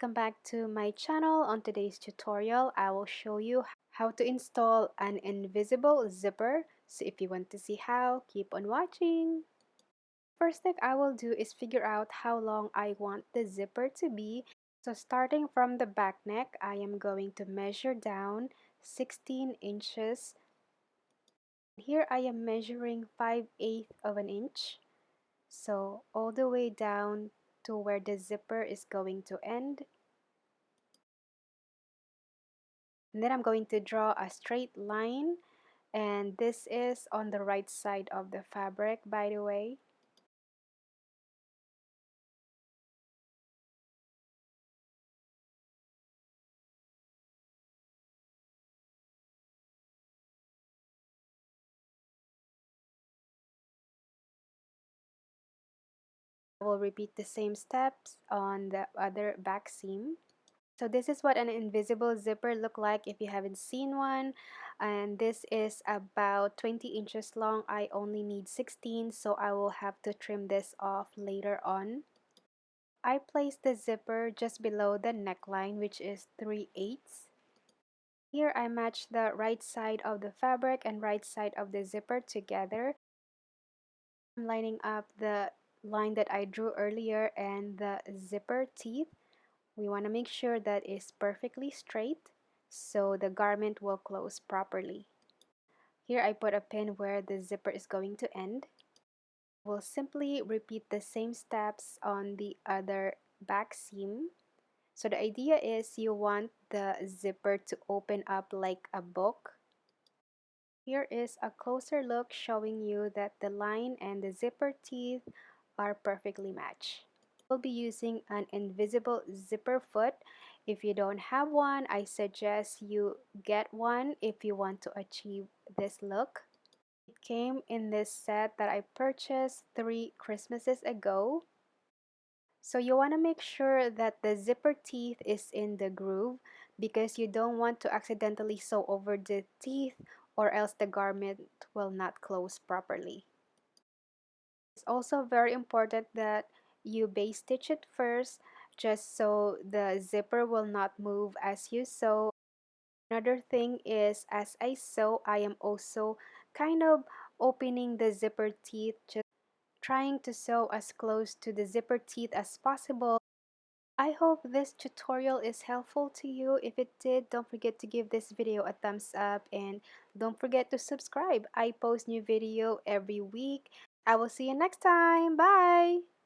welcome back to my channel. On today's tutorial, I will show you how to install an invisible zipper. So if you want to see how, keep on watching. First thing I will do is figure out how long I want the zipper to be. So starting from the back neck, I am going to measure down 16 inches. Here I am measuring 5/8 of an inch. So all the way down to where the zipper is going to end. And then I'm going to draw a straight line, and this is on the right side of the fabric, by the way. I will repeat the same steps on the other back seam. So this is what an invisible zipper look like if you haven't seen one, and this is about 20 inches long. I only need 16, so I will have to trim this off later on. I placed the zipper just below the neckline, which is 3/8. Here I match the right side of the fabric and right side of the zipper together. I'm lining up the line that I drew earlier and the zipper teeth. We want to make sure that it's perfectly straight so the garment will close properly. Here I put a pin where the zipper is going to end. We'll simply repeat the same steps on the other back seam. So the idea is you want the zipper to open up like a book. Here is a closer look showing you that the line and the zipper teeth are perfectly matched. We'll be using an invisible zipper foot. If you don't have one, I suggest you get one if you want to achieve this look. It came in this set that I purchased 3 Christmases ago. So you want to make sure that the zipper teeth is in the groove because you don't want to accidentally sew over the teeth or else the garment will not close properly. It's also very important that you base stitch it first just so the zipper will not move as you sew. Another thing is as I sew, I am also kind of opening the zipper teeth, just trying to sew as close to the zipper teeth as possible. I hope this tutorial is helpful to you. If it did, don't forget to give this video a thumbs up and don't forget to subscribe. I post new video every week. I will see you next time. Bye!